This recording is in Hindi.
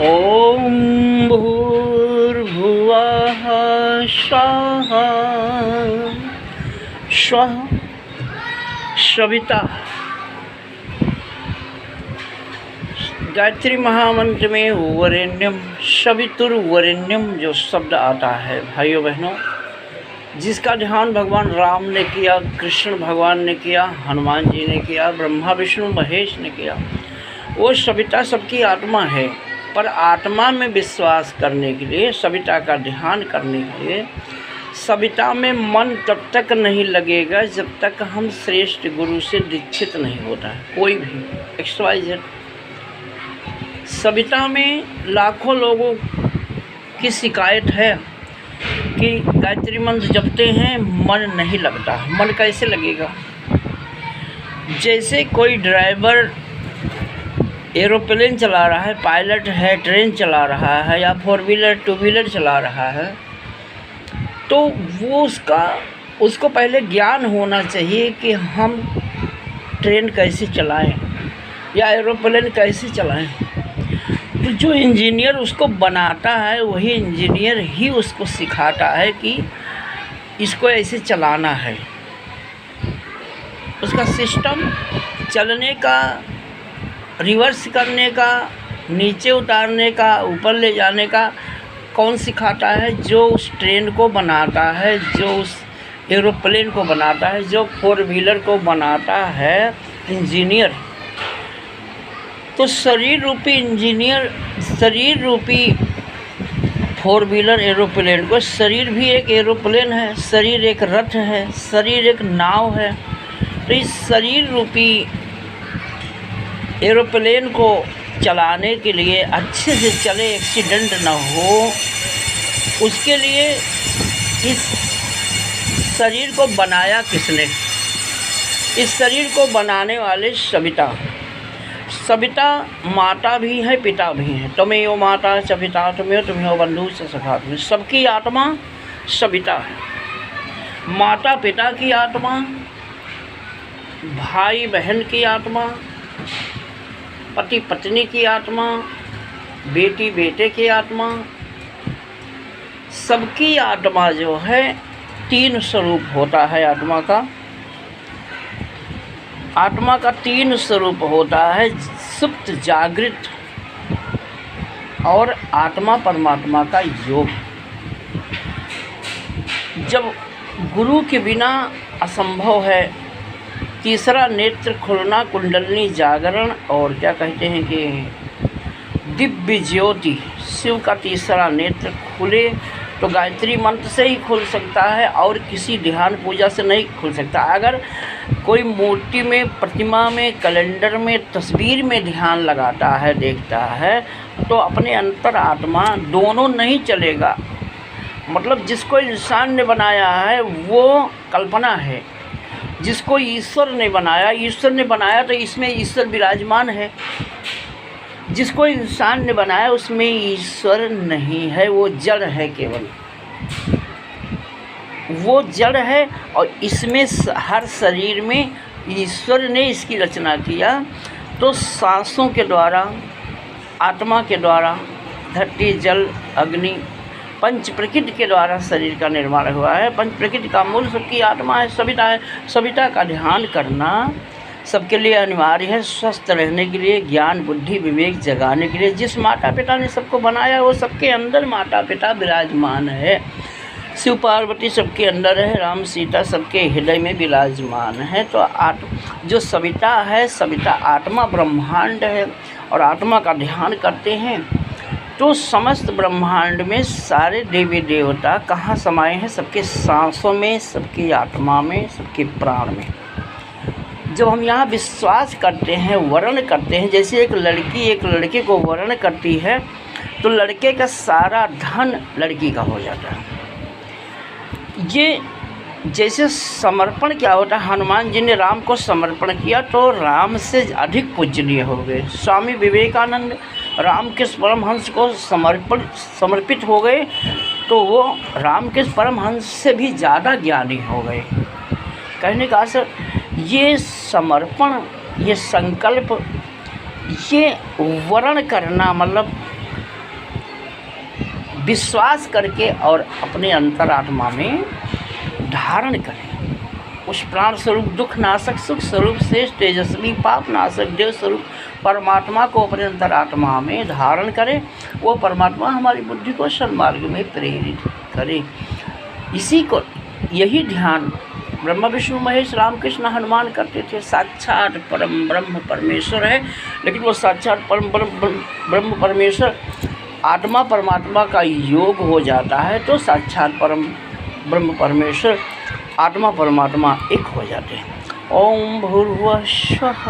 ॐ भूर्भुवः स्वः स्वः सविता। गायत्री महामंत्र में वरेण्यम सवितुर्वरेण्यम जो शब्द आता है, भाइयों बहनों, जिसका ध्यान भगवान राम ने किया, कृष्ण भगवान ने किया, हनुमान जी ने किया, ब्रह्मा विष्णु महेश ने किया, वो सविता सबकी आत्मा है। पर आत्मा में विश्वास करने के लिए, सविता का ध्यान करने के लिए, सविता में मन तब तक नहीं लगेगा जब तक हम श्रेष्ठ गुरु से दीक्षित नहीं होता है। कोई भी XYZ सविता में लाखों लोगों की शिकायत है कि गायत्री मंत्र जपते हैं मन नहीं लगता। मन कैसे लगेगा? जैसे कोई ड्राइवर एरोप्लेन चला रहा है, पायलट है, ट्रेन चला रहा है या 4 व्हीलर 2 व्हीलर चला रहा है, तो वो उसको पहले ज्ञान होना चाहिए कि हम ट्रेन कैसे चलाएं या एरोप्लेन कैसे चलाएं। तो जो इंजीनियर उसको बनाता है वही इंजीनियर ही उसको सिखाता है कि इसको ऐसे चलाना है। उसका सिस्टम चलने का, रिवर्स करने का, नीचे उतारने का, ऊपर ले जाने का कौन सिखाता है? जो उस ट्रेन को बनाता है, जो उस एरोप्लेन को बनाता है, जो 4 व्हीलर को बनाता है, इंजीनियर। तो शरीर रूपी इंजीनियर, शरीर रूपी 4 व्हीलर एरोप्लेन को, शरीर भी एक एरोप्लेन है, शरीर एक रथ है, शरीर एक नाव है। तो इस शरीर रूपी एरोप्लेन को चलाने के लिए अच्छे से चले, एक्सीडेंट ना हो, उसके लिए इस शरीर को बनाया किसने? इस शरीर को बनाने वाले सविता। सविता माता भी है, पिता भी है। तुम्हें यो माता च पिता तुम्हें हो बंधु च सखा तुम्हें। सबकी आत्मा सविता है। माता पिता की आत्मा, भाई बहन की आत्मा, पति पत्नी की आत्मा, बेटी बेटे की आत्मा, सबकी आत्मा जो है 3 स्वरूप होता है। आत्मा का 3 स्वरूप होता है, सुप्त, जागृत और आत्मा परमात्मा का योग। जब गुरु के बिना असंभव है। तीसरा नेत्र खुलना, कुंडलनी जागरण, और क्या कहते हैं कि दिव्य ज्योति, शिव का तीसरा नेत्र खुले तो गायत्री मंत्र से ही खुल सकता है और किसी ध्यान पूजा से नहीं खुल सकता। अगर कोई मूर्ति में, प्रतिमा में, कैलेंडर में, तस्वीर में ध्यान लगाता है, देखता है, तो अपने अंतर आत्मा दोनों नहीं चलेगा। मतलब जिसको इंसान ने बनाया है वो कल्पना है, जिसको ईश्वर ने बनाया तो इसमें ईश्वर विराजमान है। जिसको इंसान ने बनाया उसमें ईश्वर नहीं है, वो जड़ है, केवल वो जड़ है। और इसमें हर शरीर में ईश्वर ने इसकी रचना किया। तो सांसों के द्वारा, आत्मा के द्वारा, धरती, जल, अग्नि, पंच प्रकृति के द्वारा शरीर का निर्माण हुआ है। पंच प्रकृति का मूल सबकी आत्मा है, सविता है। सविता का ध्यान करना सबके लिए अनिवार्य है, स्वस्थ रहने के लिए, ज्ञान बुद्धि विवेक जगाने के लिए। जिस माता पिता ने सबको बनाया वो सबके अंदर माता पिता विराजमान है। शिव पार्वती सबके अंदर है, राम सीता सबके हृदय में विराजमान है। तो जो सविता है, सविता आत्मा ब्रह्मांड है। और आत्मा का ध्यान करते हैं तो समस्त ब्रह्मांड में सारे देवी देवता कहाँ समाये हैं? सबके सांसों में, सबकी आत्मा में, सबके प्राण में। जब हम यहाँ विश्वास करते हैं, वर्ण करते हैं, जैसे एक लड़की एक लड़के को वर्ण करती है तो लड़के का सारा धन लड़की का हो जाता है। ये जैसे समर्पण क्या होता है? हनुमान जी ने राम को समर्पण किया तो राम से अधिक पूजनीय हो गए। स्वामी विवेकानंद राम के परमहंस को समर्पित हो गए तो वो राम के परमहंस से भी ज़्यादा ज्ञानी हो गए। कहने का असर ये समर्पण, ये संकल्प, ये वर्ण करना, मतलब विश्वास करके और अपने अंतरात्मा में धारण करें। उस प्राण स्वरूप दुख नाशक सुख स्वरूप शेष तेजस्वी पाप नाशक देव स्वरूप परमात्मा को अपने अंतरात्मा में धारण करें। वो परमात्मा हमारी बुद्धि को सन्मार्ग में प्रेरित करे। इसी को यही ध्यान ब्रह्मा विष्णु महेश रामकृष्ण हनुमान करते थे। साक्षात परम ब्रह्म परमेश्वर है, लेकिन वो साक्षात परम ब्रह्म परमेश्वर आत्मा परमात्मा का योग हो जाता है तो साक्षात परम ब्रह्म परमेश्वर आत्मा परमात्मा एक हो जाते हैं। ओम भूर्भुवः स्वः।